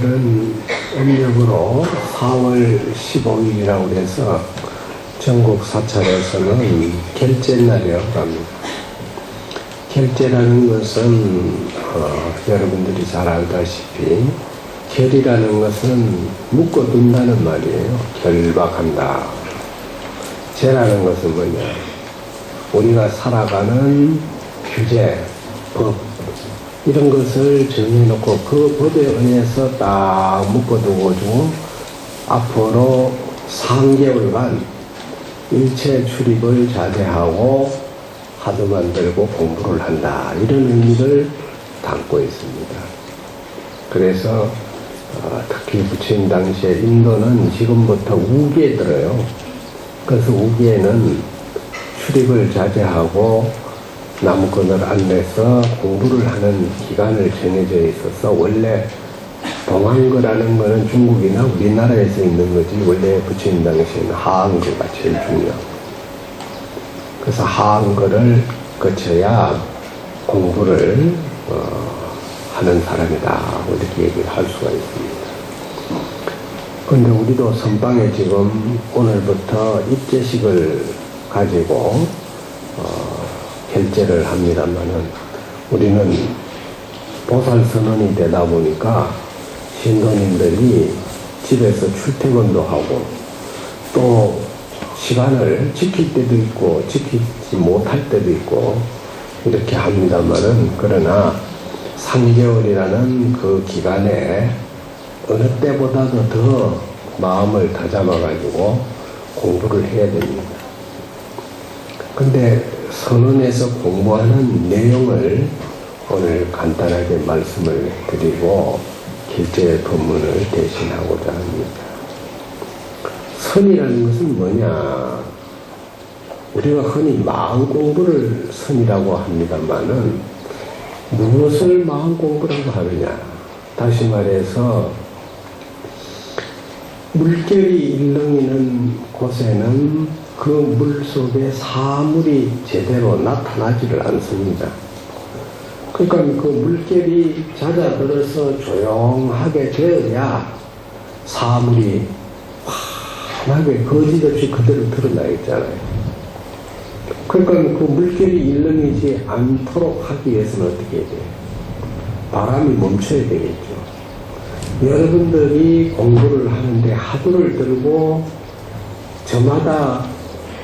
오늘은 음력으로 4월 15일이라고 해서 전국 사찰에서는 결제날이라고 합니다. 결제라는 것은 여러분들이 잘 알다시피 결이라는 것은 묶어둔다는 말이에요. 결박한다. 제라는 것은 뭐냐? 우리가 살아가는 규제, 법 이런 것을 정해놓고 그 법에 의해서 딱 묶어두고 앞으로 3개월간 일체 출입을 자제하고 하도만 들고 공부를 한다. 이런 의미를 담고 있습니다. 그래서 특히 부처님 당시에 인도는 지금부터 우기에 들어요. 그래서 우기에는 출입을 자제하고 나무꾼을 안내서 공부를 하는 기간을 정해져 있어서 원래 동안거라는 거는 중국이나 우리나라에서 있는 거지 원래 부처님 당시에는 하안거가 제일 중요하고 그래서 하안거를 거쳐야 공부를 하는 사람이다 이렇게 얘기를 할 수가 있습니다. 그런데 우리도 선방에 지금 오늘부터 입제식을 가지고 결제를 합니다만은 우리는 보살선언이 되다 보니까 신도님들이 집에서 출퇴근도 하고 또 시간을 지킬 때도 있고 지키지 못할 때도 있고 이렇게 합니다만은 그러나 3개월이라는 그 기간에 어느 때보다도 더 마음을 다잡아 가지고 공부를 해야 됩니다. 근데 선언에서 공부하는 내용을 오늘 간단하게 말씀을 드리고 결제 법문을 대신하고자 합니다. 선이라는 것은 뭐냐? 우리가 흔히 마음 공부를 선이라고 합니다만은 무엇을 마음 공부라고 하느냐? 다시 말해서 물결이 일렁이는 곳에는 그 물 속에 사물이 제대로 나타나지를 않습니다. 그러니까 그 물결이 잦아들어서 조용하게 되어야 사물이 환하게 거짓없이 그대로 드러나 있잖아요. 그러니까 그 물결이 일렁이지 않도록 하기 위해서는 어떻게 해야 돼요? 바람이 멈춰야 되겠죠. 여러분들이 공부를 하는데 화두를 들고 저마다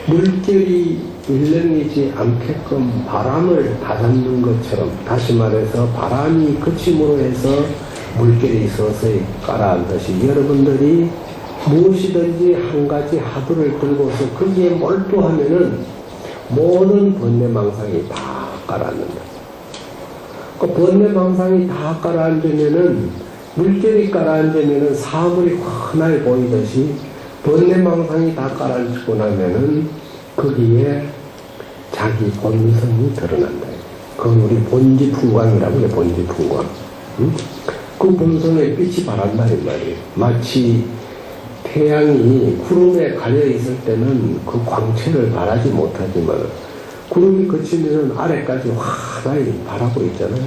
물결이 일렁이지 않게끔 바람을 다잡는 것처럼 다시 말해서 바람이 그침으로 해서 물결이 서서히 가라앉듯이 여러분들이 무엇이든지 한 가지 화두를 들고서 거기에 몰두하면은 모든 번뇌망상이 다 가라앉는다. 그 번뇌망상이 다 가라앉으면은 물결이 가라앉으면은 사물이 환하게 보이듯이 번뇌망상이 다 가라앉고 나면은 거기에 자기 본성이 드러난다. 그건 우리 본지풍광이라고 해요. 본지풍광. 응? 그 본성에 빛이 바란다는 말이에요. 마치 태양이 구름에 가려 있을 때는 그 광채를 발하지 못하지만 구름이 그치면은 아래까지 환하게 바라고 있잖아요.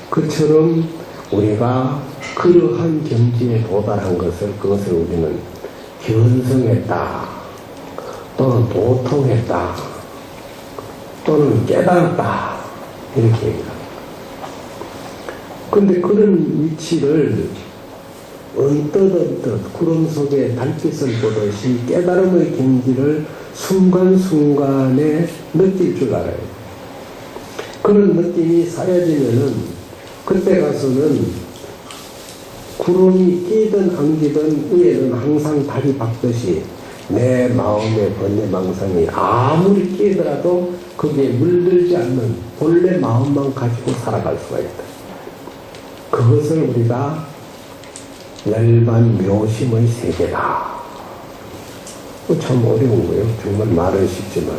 그처럼 우리가 그러한 경지에 도달한 그것을 우리는 견성했다 또는 도통했다 또는 깨달았다 이렇게 얘기합니다. 그런데 그런 위치를 언뜻 구름 속에 달빛을 보듯이 깨달음의 경지를 순간순간에 느낄 줄 알아요. 그런 느낌이 쌓여지면은 그때 가서는 구름이 끼든 안 끼든 위에는 항상 달이 밝듯이 내 마음의 번뇌망상이 아무리 끼더라도 거기에 물들지 않는 본래 마음만 가지고 살아갈 수가 있다. 그것을 우리가 열반 묘심의 세계다. 참 어려운 거예요. 정말 말은 쉽지만.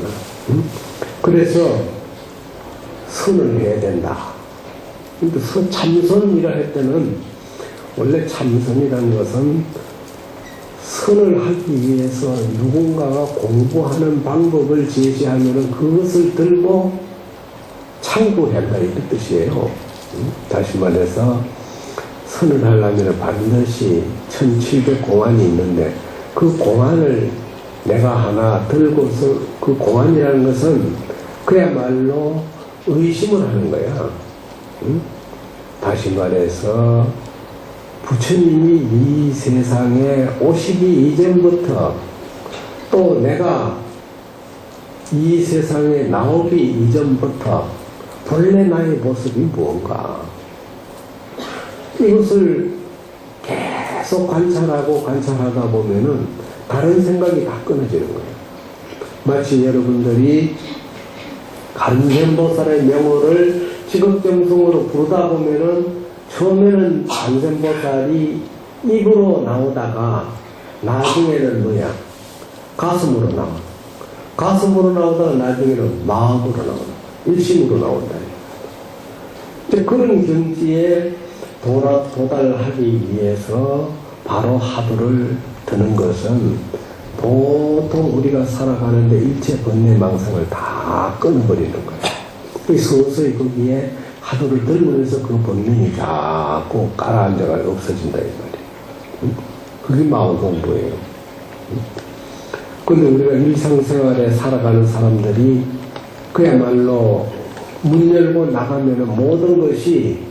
그래서 선을 해야 된다. 근데 참선이라 할 때는 원래 참선이라는 것은 선을 하기 위해서 누군가가 공부하는 방법을 제시하면 그것을 들고 참고한다 이런 뜻이에요. 다시 말해서 선을 하려면 반드시 1700공안이 있는데 그 공안을 내가 하나 들고서 그 공안이라는 것은 그야말로 의심을 하는 거야. 응? 다시 말해서 부처님이 이 세상에 오시기 이전부터 또 내가 이 세상에 나오기 이전부터 본래 나의 모습이 무언가 이것을 계속 관찰하다 보면은 다른 생각이 다 끊어지는 거예요. 마치 여러분들이 관세음보살의 명호를 직업정성으로 부르다 보면은 처음에는 관세음보살이 입으로 나오다가 나중에는 뭐야? 가슴으로 나와. 가슴으로 나오다가 나중에는 마음으로 나온다. 일심으로 나온다. 그런 경지에 도달하기 위해서 바로 화두를 드는 것은 보통 우리가 살아가는데 일체 번뇌망상을 다 끊어버리는 거예요. 서서히 거기에 화두를 들으면서 그 번뇌이 자꾸 깔아앉아가 없어진다 이 말이에요. 그게 마음 공부예요. 근데 우리가 일상생활에 살아가는 사람들이 그야말로 문 열고 나가면은 모든 것이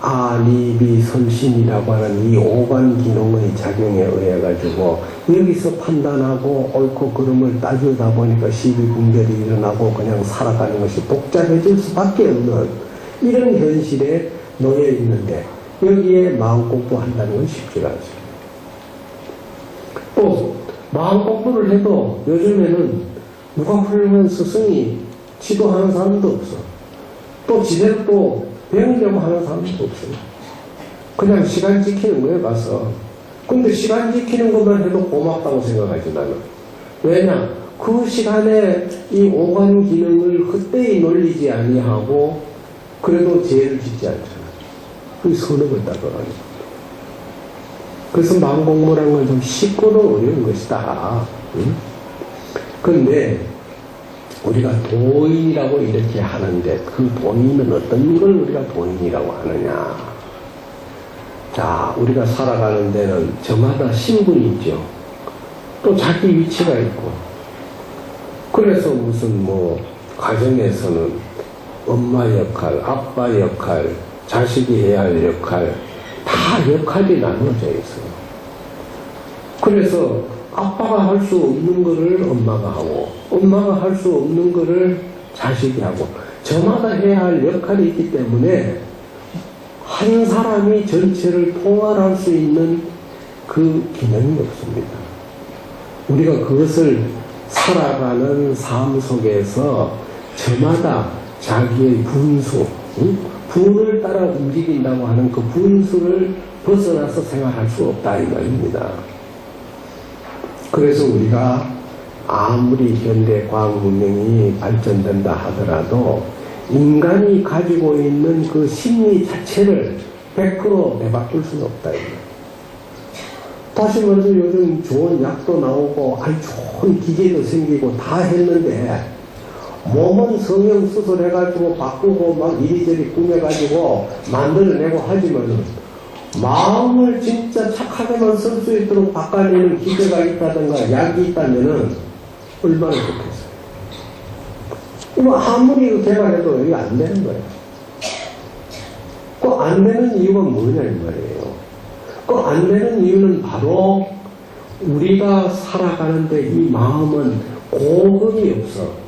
아니비 선심이라고 하는 이 오관 기능의 작용에 의해 가지고 여기서 판단하고 옳고 그름을 따지다 보니까 시비분별이 일어나고 그냥 살아가는 것이 복잡해질 수밖에 없는 이런 현실에 놓여 있는데 여기에 마음 공부한다는 건 쉽지가 않죠. 또 마음 공부를 해도 요즘에는 누가 훌륭한 스승이 지도하는 사람도 없어. 또 지대로 또 배우려고 하는 사람도 없어요. 그냥 시간 지키는 거에 가서. 근데 시간 지키는 것만 해도 고맙다고 생각하지 나는. 왜냐? 그 시간에 이 오관 기능을 헛되이 놀리지 아니하고 그래도 죄를 짓지 않잖아. 그 선업을 따라가는 거야. 그래서 마음 공부라는 건 좀 쉽고도 어려운 것이다. 응? 근데 우리가 도인이라고 이렇게 하는데 그 도인은 어떤 걸 우리가 도인이라고 하느냐. 자, 우리가 살아가는 데는 저마다 신분이 있죠. 또 자기 위치가 있고. 그래서 무슨 뭐 가정에서는 엄마 역할, 아빠 역할, 자식이 해야 할 역할 다 역할이 나눠져 있어요. 그래서 아빠가 할 수 없는 거를 엄마가 하고 엄마가 할 수 없는 거를 자식이 하고 저마다 해야 할 역할이 있기 때문에 한 사람이 전체를 통할할 수 있는 그 기능이 없습니다. 우리가 그것을 살아가는 삶 속에서 저마다 자기의 분수, 분을 따라 움직인다고 하는 그 분수를 벗어나서 생활할 수 없다 이 말입니다. 그래서 우리가 아무리 현대 과학 문명이 발전된다 하더라도 인간이 가지고 있는 그 심리 자체를 100% 되바꿀 수는 없다. 다시 말해서 요즘 좋은 약도 나오고 아주 좋은 기계도 생기고 다 했는데 몸은 성형수술해가지고 바꾸고 막 이리저리 꾸며가지고 만들어내고 하지만은 마음을 진짜 착하게만 쓸 수 있도록 바꿔내는 기계가 있다든가 약이 있다면은 얼마나 좋겠어요. 이거 아무리 개발해도 이게 안 되는 거예요. 그 안 되는 이유가 뭐냐 이 말이에요. 그 안 되는 이유는 바로 우리가 살아가는데 이 마음은 고금이 없어.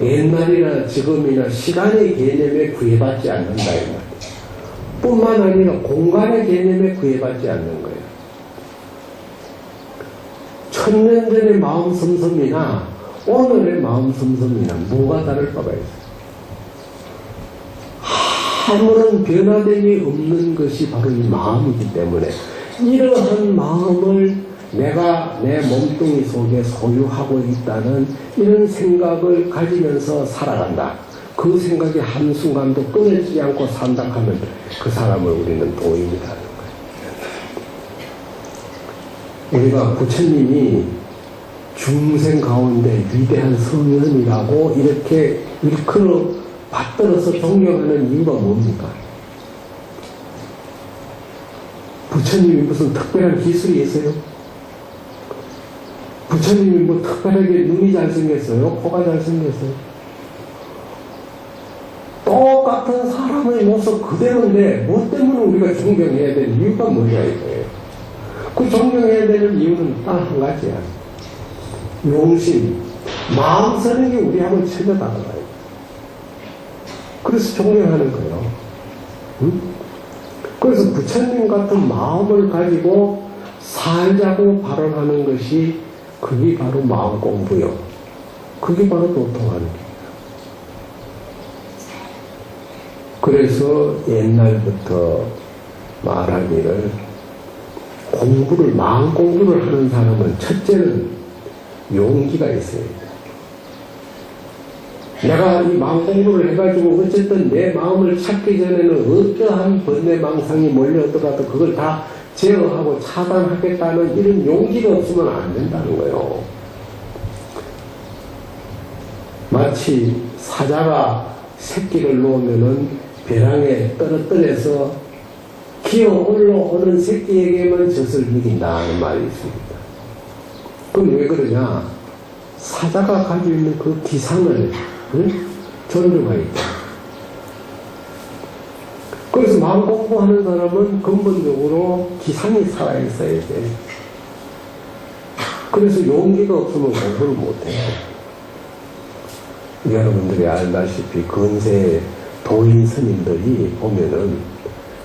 옛날이나 지금이나 시간의 개념에 구애받지 않는다 이 말이에요. 뿐만 아니라 공간의 개념에 구애받지 않는 거예요. 1000년 전의 마음 섬섬이나 오늘의 마음 섬섬이나 뭐가 다를까봐 있어요. 아무런 변화됨이 없는 것이 바로 이 마음이기 때문에 이러한 마음을 내가 내 몸뚱이 속에 소유하고 있다는 이런 생각을 가지면서 살아간다. 그 생각이 한순간도 끊어지지 않고 산다 하면 그 사람을 우리는 도인이라는 거예요. 우리가 부처님이 중생 가운데 위대한 성현이라고 이렇게 일컬어 받들어서 존경하는 이유가 뭡니까? 부처님이 무슨 특별한 기술이 있어요? 부처님이 뭐 특별하게 눈이 잘생겼어요? 코가 잘생겼어요? 똑같은 사람의 모습 그대로인데 뭐 때문에 우리가 존경해야 되는 이유가 뭐냐 이거예요. 그 존경해야 되는 이유는 딱 한 가지야. 용심, 마음 쓰는 게 우리 한번 챙겨다가요. 그래서 존경하는 거예요. 응? 그래서 부처님 같은 마음을 가지고 살자고 발언하는 것이 그게 바로 마음 공부요. 그게 바로 도통하는 거예요. 그래서 옛날부터 말하기를 마음 공부를 하는 사람은 첫째는 용기가 있어야 돼. 내가 이 마음 공부를 해가지고 어쨌든 내 마음을 찾기 전에는 어떠한 번뇌망상이 몰려오더라도 그걸 다 제어하고 차단하겠다는 이런 용기가 없으면 안 된다는 거예요. 마치 사자가 새끼를 놓으면은 벼랑에 떨어뜨려서 기어 올라오는 새끼에게만 젖을 먹인다는 말이 있습니다. 그럼 왜 그러냐? 사자가 가지고 있는 그 기상을 존중하겠다. 그래서 마음 공부하는 사람은 근본적으로 기상이 살아있어야 돼. 그래서 용기가 없으면 공부를 못해요. 여러분들이 알다시피 근세 도인 스님들이 보면은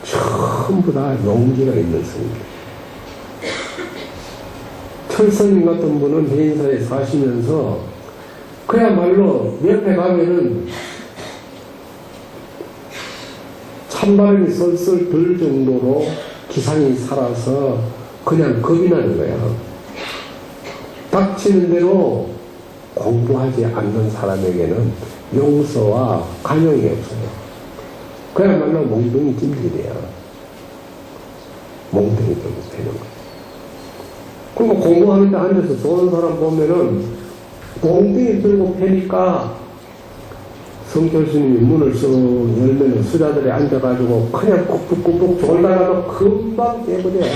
전부 다 용기가 있는 스님들. 철스님 같은 분은 해인사에 사시면서 그야말로 옆에 가면은 찬바람이 썰썰 들 정도로 기상이 살아서 그냥 겁이 나는 거야. 닥치는 대로 공부하지 않는 사람에게는 용서와 관용이 없어요. 그야말로 몽둥이 찜질이야. 몽둥이 들고 패는 거야. 그리고 공부하는데 앉아서 좋은 사람 보면은 몽둥이 들고 패니까 성철스님이 문을 쓱 열면은 수자들이 앉아가지고 그냥 꾹꾹꾹꾹 졸다가도 금방 깨버려.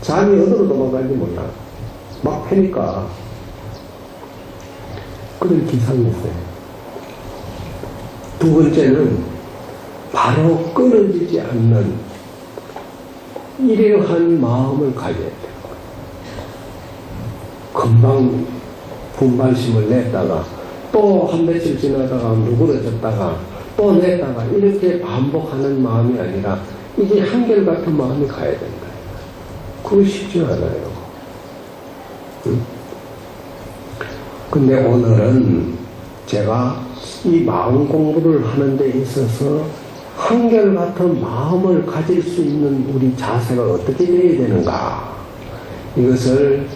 잠이 어디로 도망가는지 몰라. 막 패니까. 그런 기상이 있어요. 두 번째는 바로 끊어지지 않는 일회한 마음을 가져야 돼요. 금방 분발심을 냈다가 또 한 며칠 지나다가 누그러졌다가 또 냈다가 이렇게 반복하는 마음이 아니라 이게 한결같은 마음이 가야 된다. 그거 쉽지 않아요. 응? 근데 오늘은 제가 이 마음 공부를 하는 데 있어서 한결같은 마음을 가질 수 있는 우리 자세가 어떻게 되어야 되는가, 이것을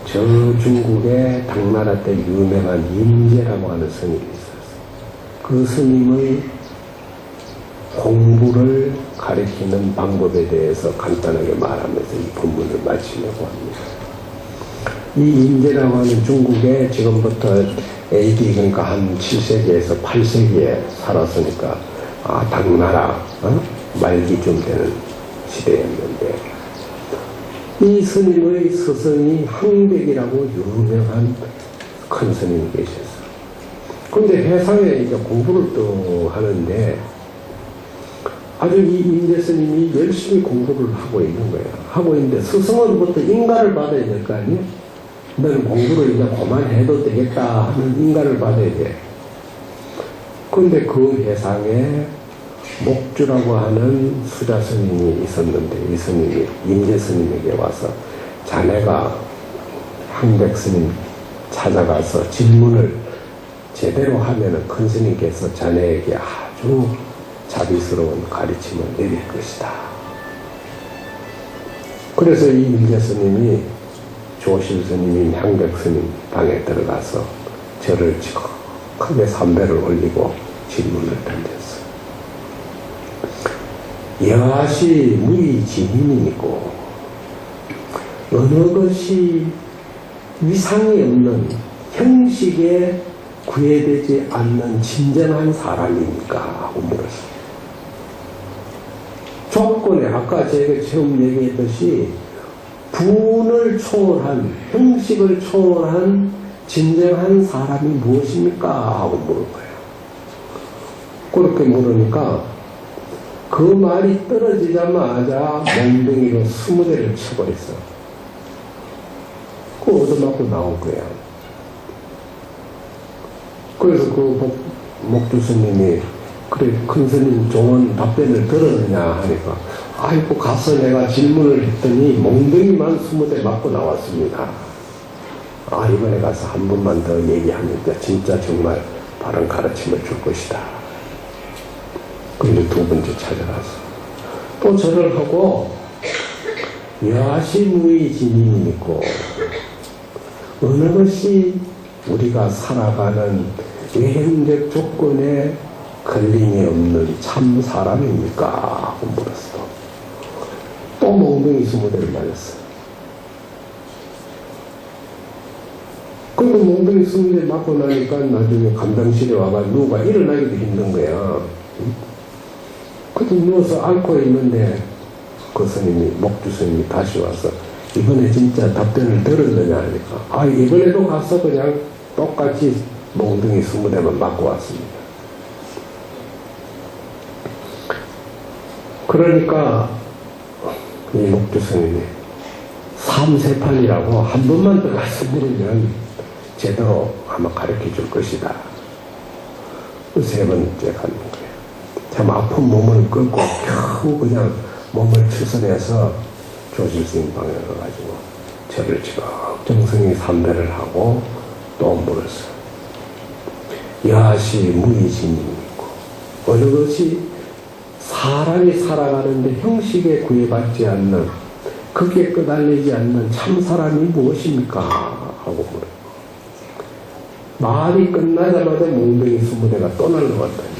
저 중국의 당나라 때 유명한 임제라고 하는 스님이 있었어요. 그 스님의 공부를 가리키는 방법에 대해서 간단하게 말하면서 이 본문을 마치려고 합니다. 이 임제라고 하는 중국에 지금부터 AD 그러니까 한 7세기에서 8세기에 살았으니까 당나라 말기쯤 되는 시대였는데, 이 스님의 스승이 항백이라고 유명한 큰 스님이 계셨어요. 그런데 회상에 이제 공부를 또 하는데 아주 이 임제 스님이 열심히 공부를 하고 있는 거예요. 하고 있는데 스승으로부터 인가를 받아야 될 거 아니에요? 너는 공부를 이제 그만해도 되겠다 하는 인가를 받아야 돼. 그런데 그 회상에 목주라고 하는 수자 스님이 있었는데, 이 스님이 임제 스님에게 와서 자네가 항백 스님 찾아가서 질문을 제대로 하면은 큰 스님께서 자네에게 아주 자비스러운 가르침을 내릴 것이다. 그래서 이 임제 스님이 조실 스님이 항백 스님 방에 들어가서 저를 크게 삼배를 올리고 질문을 던졌어요. 여하시 무의지민이고 어느 것이 위상이 없는 형식에 구애되지 않는 진정한 사람입니까? 하고 물었어요. 조건에 아까 제가 처음 얘기했듯이 분을 초월한, 형식을 초월한 진정한 사람이 무엇입니까? 하고 물은 거예요. 그렇게 물으니까 그 말이 떨어지자마자 몽둥이로 20대를 쳐버렸어. 그거 얻어맞고 나온 거야. 그래서 그 목주 스님이 그래 큰 스님 종원 답변을 들었느냐 하니까 아이고 가서 내가 질문을 했더니 몽둥이만 20대 맞고 나왔습니다. 아 이번에 가서 한 번만 더 얘기하니까 진짜 정말 바른 가르침을 줄 것이다. 그런데 두 번째 찾아가서 또 절을 하고 여하시무의 진인이 있고 어느 것이 우리가 살아가는 외형적 조건에 걸림이 없는 참 사람입니까? 하고 물었어. 또 몽둥이 20대를 맞았어. 그리고 몽둥이 20대 맞고 나니까 나중에 감당실에 와가지고 누가 일어나기도 힘든 거야. 그래서 누워서 앓고 있는데 그 스님이, 목주 스님이 다시 와서 이번에 진짜 답변을 들었느냐 하니까 아 이번에도 가서 그냥 똑같이 몽둥이 20대만 맞고 왔습니다. 그러니까 이 목주 스님이 삼세판이라고 한 번만 더 가서 물으면 제대로 아마 가르쳐 줄 것이다. 세 번째 가는 거예요. 참 아픈 몸을 끌고 겨우 그냥 몸을 추스려서 조실스님 방에 가가지고 저를 정성히 삼배를 하고 또 물었어요. 여하시 무의진이 있고 어느 것이 사람이 살아가는데 형식에 구애받지 않는 거기에 끄달리지 않는 참 사람이 무엇입니까? 하고 물어요. 말이 끝나자마자 몽둥이 20대가 또 날라왔다.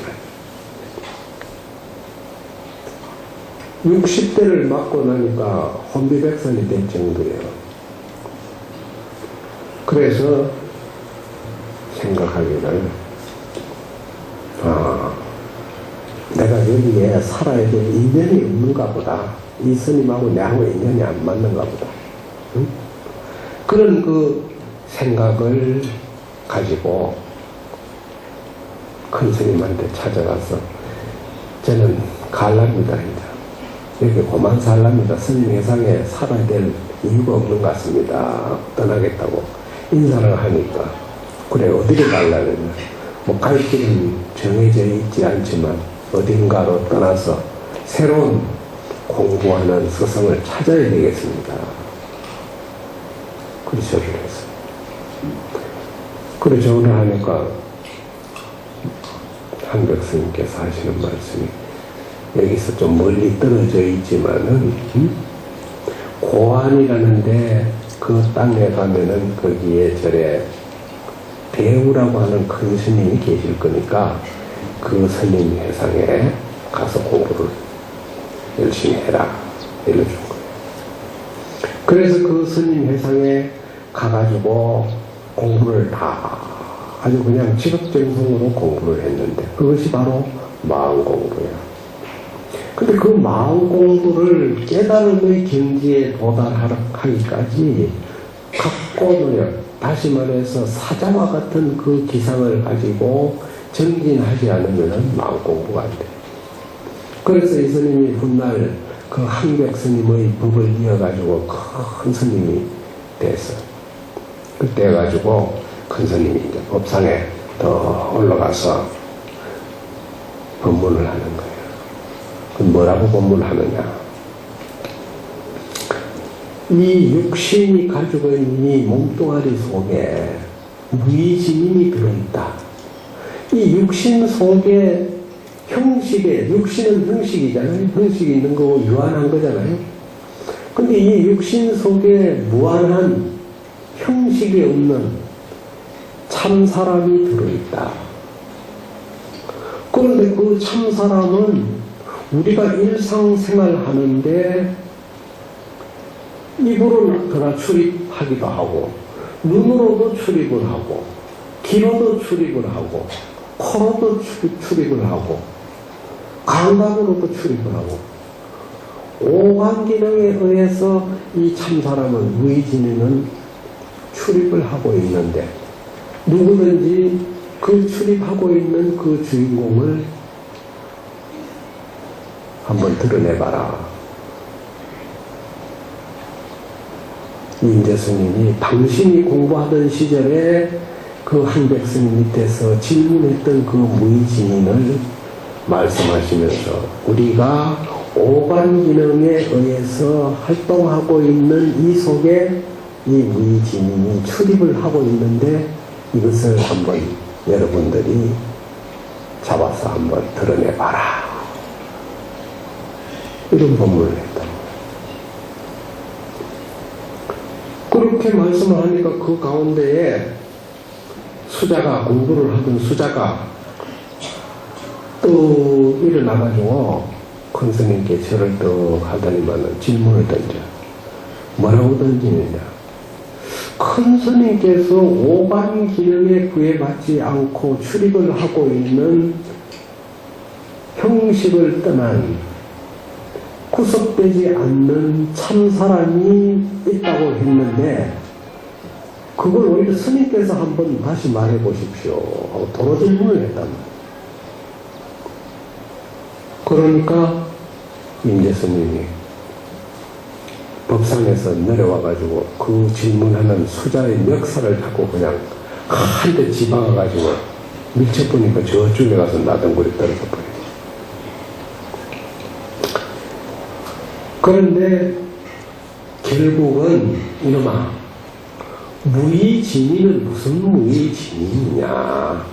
60대를 맞고 나니까 혼비백산이 된 정도예요. 그래서 생각하기를 내가 여기에 살아야 될 인연이 없는가 보다. 이 스님하고 내하고 인연이 안 맞는가 보다. 응? 그런 그 생각을 가지고 큰 스님한테 찾아가서 저는 갈랍니다. 이제 여기 고만 살랍니다. 스님 회상에 살아야 될 이유가 없는 것 같습니다. 떠나겠다고 인사를 하니까 그래 어디로 가려면 뭐 갈 길은 정해져 있지 않지만 어딘가로 떠나서 새로운 공부하는 스승을 찾아야 되겠습니다. 그래서 절을 했어요. 그래 절을 하니까 한벽 스님께서 하시는 말씀이 여기서 좀 멀리 떨어져 있지만은 고안이라는데 그 땅에 가면은 거기에 절에 대우라고 하는 큰 스님이 계실 거니까 그 스님 회상에 가서 공부를 열심히 해라 일러준 거예요. 그래서 그 스님 회상에 가가지고 공부를 다 아주 그냥 지극정성으로 공부를 했는데 그것이 바로 마음 공부예요. 근데 그 마음 공부를 깨달음의 경지에 도달하기까지 각고 노력, 다시 말해서 사자와 같은 그 기상을 가지고 정진하지 않으면 마음 공부가 안 돼요. 그래서 이 스님이 훗날 그 한벽 스님의 법을 이어가지고 큰 스님이 됐어. 그때 해가지고 큰 스님이 이제 법상에 더 올라가서 법문을 하는 거예요. 그럼 뭐라고 법문하느냐? 이 육신이 가지고 있는 이 몸뚱아리 속에 무의진임이 들어있다. 이 육신 속에 형식에, 육신은 형식이잖아요. 형식이 있는 거고 유한한 거잖아요. 근데 이 육신 속에 무한한 형식이 없는 참 사람이 들어있다. 그런데 그 참 사람은 우리가 일상생활 하는데 입으로 그나 출입하기도 하고 눈으로도 출입을 하고 귀로도 출입을 하고 코로도 출입을 하고 감각으로도 출입을 하고 오감 기능에 의해서 이 참사람은 무의진리는 출입을 하고 있는데 누구든지 그 출입하고 있는 그 주인공을 한번 드러내봐라. 인재 스님이 당신이 공부하던 시절에 그 한백 스님 밑에서 질문했던 그 무의진인을 말씀하시면서 우리가 오감 기능에 의해서 활동하고 있는 이 속에 이 무의진인이 출입을 하고 있는데 이것을 한번 여러분들이 잡아서 한번 드러내봐라. 이런 법문을 했다. 그렇게 말씀을 하니까 그 가운데에 수자가, 공부를 하던 수자가 또 일어나가지고 큰 스님께 절을 떡 하더니만은 질문을 던져. 뭐라고 던지느냐. 큰 스님께서 오감 기능에 구애받지 않고 출입을 하고 있는 형식을 떠난 구속되지 않는 참사람이 있다고 했는데 그걸 오히려 스님께서 한번 다시 말해 보십시오 하고 도로 질문을 했단 말이에요. 그러니까 인재 스님이 법상에서 내려와가지고 그 질문하는 수자의 멱살을 잡고 그냥 한 대 집어가가지고 밀쳐보니까 저쪽에 가서 나덩굴이 떨어져 버려요. 그런데 결국은 이놈아 무의진이는 무슨 무의진이냐.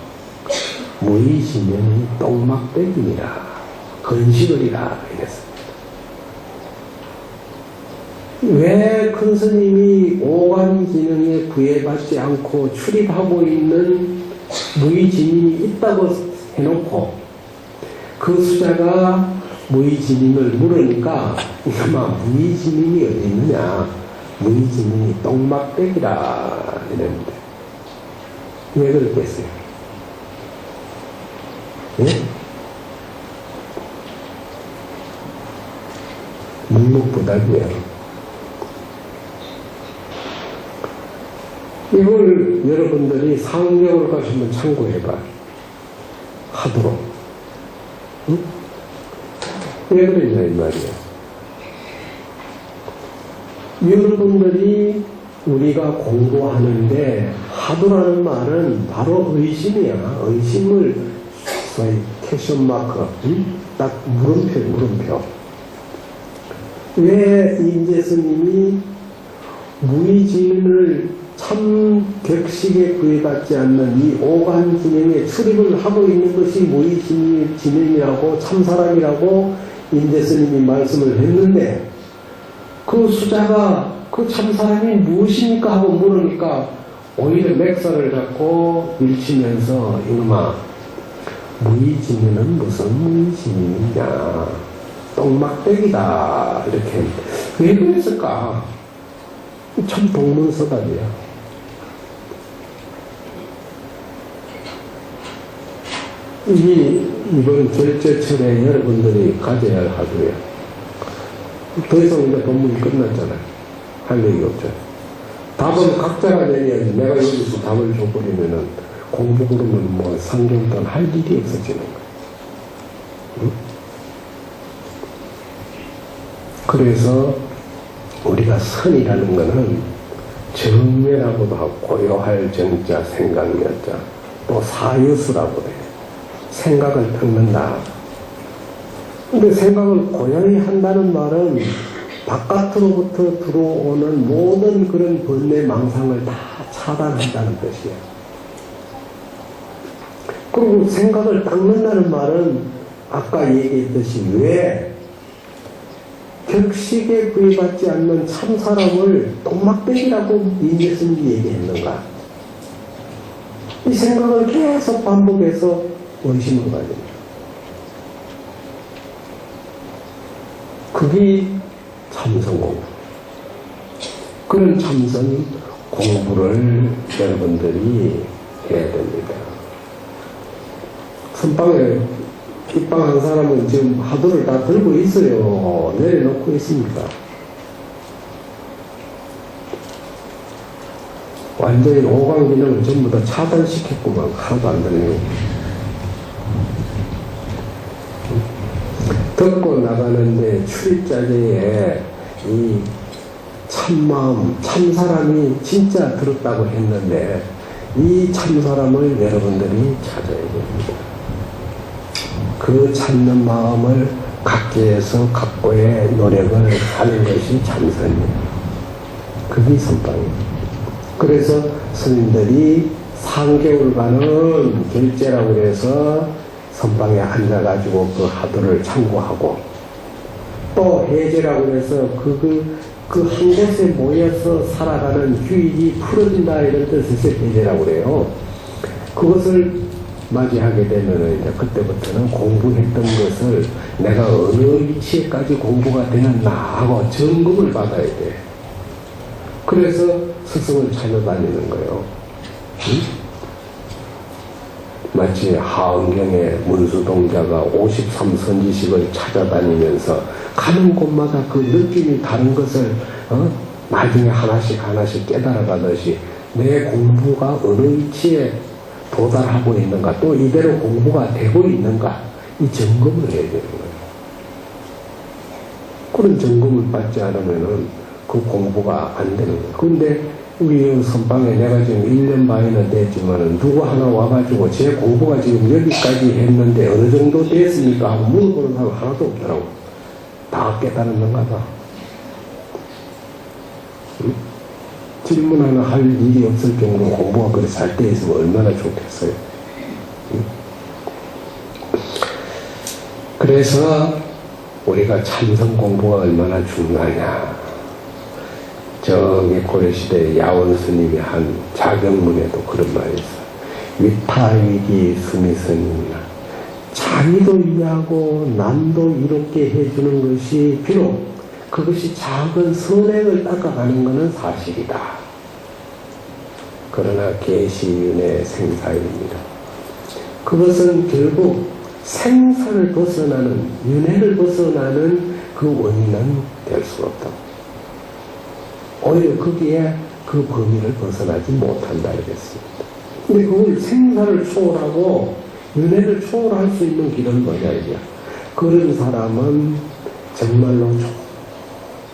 무의진은 똥막대기니라 건식을이라 이랬습니다. 왜 큰 스님이 오감 기능에 구애받지 않고 출입하고 있는 무의진인이 있다고 해놓고 그 수자가 무의진인을 물으니까 아마 무의진인이 어디 있느냐. 무의진인이 똥막대기라 이랬는데 왜 그랬겠어요? 예? 묵묵부답이에요. 이걸 여러분들이 상경을 가시면 참고해봐. 하도록. 응? 왜 그러냐 이 말이에요. 여러분들이 우리가 공부하는데 하도라는 말은 바로 의심이야. 의심을 소위 캐션마크, 딱 물음표. 왜 인재 스님이 무의진을 참 격식에 구애받지 않는 이 오감 진행에 출입을 하고 있는 것이 무의진행이라고 참사람이라고 인재 스님이 말씀을 했는데 그 수자가 그 참사람이 무엇입니까 하고 물으니까 오히려 맥살을 잡고 밀치면서 이놈아 무의진행은 무슨 무의진행이냐 똥막대기다 이렇게 왜 그랬을까? 참 동문서답이야. 이번 결제철에 여러분들이 가져야 할 하루예요. 더 이상 이제 본문이 끝났잖아요. 할 얘기 없죠. 답은 각자가 내려야지. 내가 여기서 답을 줘버리면은 공부 그러면 뭐 상경단 할 일이 없어지는 거예요. 응? 그래서 우리가 선이라는 것은 정례라고도 하고 고요할 정자 생각여자 또 사유수라고도 해요. 생각을 닦는다. 근데 생각을 고요히 한다는 말은 바깥으로부터 들어오는 모든 그런 번뇌 망상을 다 차단한다는 뜻이에요. 그리고 생각을 닦는다는 말은 아까 얘기했듯이 왜 격식에 구애받지 않는 참사람을 똥막대기라고 인재 스님이 얘기했는가? 이 생각을 계속 반복해서 원심을 가집니다. 그게 참선 공부. 그런 참선 공부를 여러분들이 해야 됩니다. 선방에 입방한 사람은 지금 화두를 다 들고 있어요. 내려놓고 있습니다. 완전히 오감 기능을 전부 다 차단시켰구만. 하나도 안 들리고. 듣고 나가는데 출입자리에 이 참마음, 참사람이 진짜 들었다고 했는데 이 참사람을 여러분들이 찾아야 됩니다. 그 찾는 마음을 갖기 위해서 각고의 노력을 하는 것이 참선이에요. 그게 선방이에요. 그래서 스님들이 3개월간은 결제라고 해서 선방에 앉아가지고 그 하도를 참고하고 또 해제라고 해서 그 한 곳에 모여서 살아가는 휴일이 풀어진다 이런 뜻에서 해제라고 그래요. 그것을 맞이하게 되면 이제 그때부터는 공부했던 것을 내가 어느 위치에까지 공부가 되었나 하고 점검을 받아야 돼. 그래서 스승을 찾아다니는 거예요. 응? 마치 하은경의 문수동자가 53선지식을 찾아다니면서 가는 곳마다 그 느낌이 다른 것을 나중에 하나씩 깨달아가듯이 내 공부가 어느 위치에 도달하고 있는가 또 이대로 공부가 되고 있는가 이 점검을 해야 되는 거예요. 그런 점검을 받지 않으면은 그 공부가 안 되는 거예요. 그런데 우리 선방에 내가 지금 1년 반이나 됐지만은 누구 하나 와가지고 제 공부가 지금 여기까지 했는데 어느 정도 됐습니까? 하고 물어보는 사람 하나도 없더라고. 다 깨달았는가 봐. 응? 질문 하나 할 일이 없을 정도로 공부가 그렇게 잘 돼 있으면 얼마나 좋겠어요. 응? 그래서 우리가 참선 공부가 얼마나 중요하냐. 저기 고려시대 야원 스님이 한 자경문에도 그런 말이 있어요. 위타위기 스미스님이나 자기도 이해하고 남도 이롭게 해주는 것이 비록 그것이 작은 선행을 닦아가는 것은 사실이다. 그러나 계시윤의 생사입니다. 그것은 결국 생사를 벗어나는 윤회를 벗어나는 그 원인은 될 수 없다. 오히려 거기에 그 범위를 벗어나지 못한다 이랬습니다. 근데 그걸 생사를 초월하고 윤회를 초월할 수 있는 길은 뭐냐 이게. 그런 사람은 정말로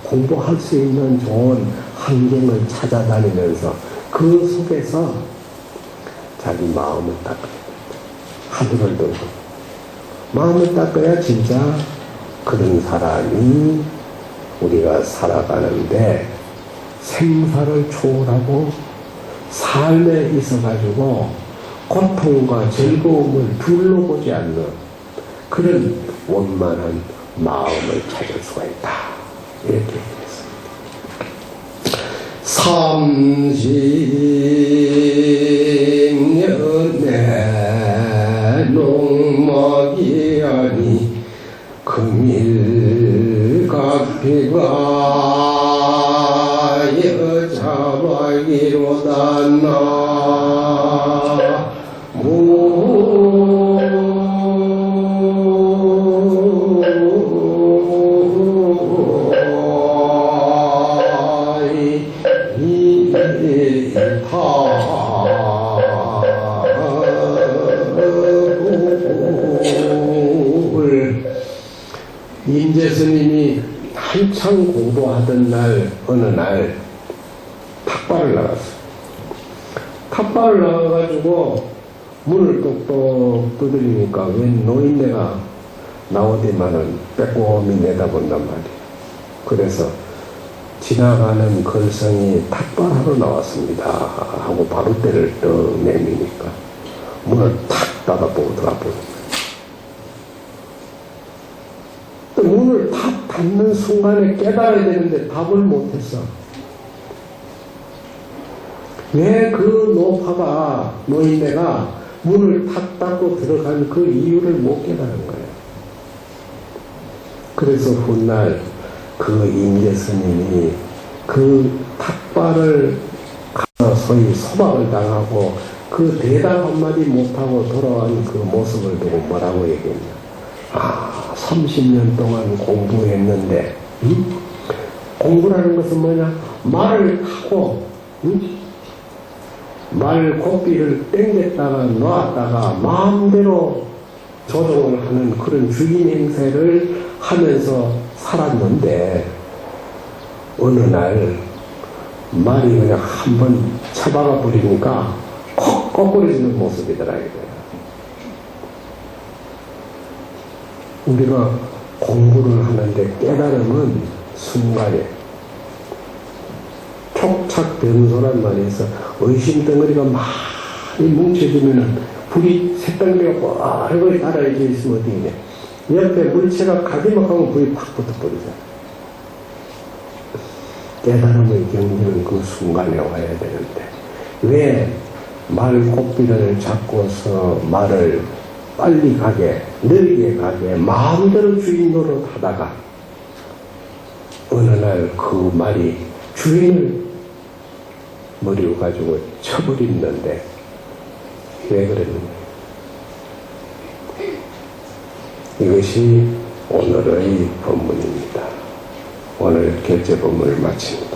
공부할 수 있는 좋은 환경을 찾아다니면서 그 속에서 자기 마음을 닦아야 됩니다. 하늘을 들고 마음을 닦아야 진짜 그런 사람이 우리가 살아가는데 생사를 초월하고 삶에 있어가지고 고통과 즐거움을 둘러보지 않는 그런 원만한 마음을 찾을 수가 있다. 이렇게 얘기했습니다. 30년의 농목이 아니 금일각비가 여자박이로다 임재스님이 한창 공부하던 날 어느 날 탁발을 나갔어요. 탁발을 나가가지고 문을 똑똑 두드리니까 웬 노인네가 나오더만은 빼꼼히 내다본단 말이에요. 그래서 지나가는 걸성이 탁발하러 나왔습니다 하고 바로 때를 떡 내미니까 문을 탁 닫아보고 들어가보는 거예요. 문을 탁 닫는 순간에 깨달아야 되는데 답을 못했어. 왜 그 노파가, 노인네가 문을 탁 닫고 들어간 그 이유를 못 깨달은 거예요. 그래서 훗날 그 임재스님이 그 탁발을 가서 소위 소박을 당하고 그 대답 한마디 못하고 돌아온 그 모습을 두고 뭐라고 얘기했냐. 30년 동안 공부했는데, 공부라는 것은 뭐냐? 말을 타고, 말 고삐를 땡겼다가 놓았다가 마음대로 조종을 하는 그런 주인 행세를 하면서 살았는데, 어느 날 말이 그냥 한번 쳐박아 버리니까 콕 거꾸러지는 모습이더라 이거야. 우리가 공부를 하는데 깨달음은 순간에 촉착변소란 말이 있어. 의심 덩어리가 많이 뭉쳐지면은 불이 쇳덩어리가 뽀르르 달아져 있으면 어떻게 돼? 옆에 물체가 가지막 하면 불이 팍 붙어버리잖아. 깨달음의 경지는 그 순간에 와야 되는데, 왜 말 고삐를 잡고서 말을 빨리 가게, 느리게 가게, 마음대로 주인 노릇 하다가, 어느 날 그 말이 주인을 머리로 가지고 쳐버렸는데, 왜 그랬느냐? 이것이 오늘의 법문입니다. 오늘 결제 법문을 마칩니다.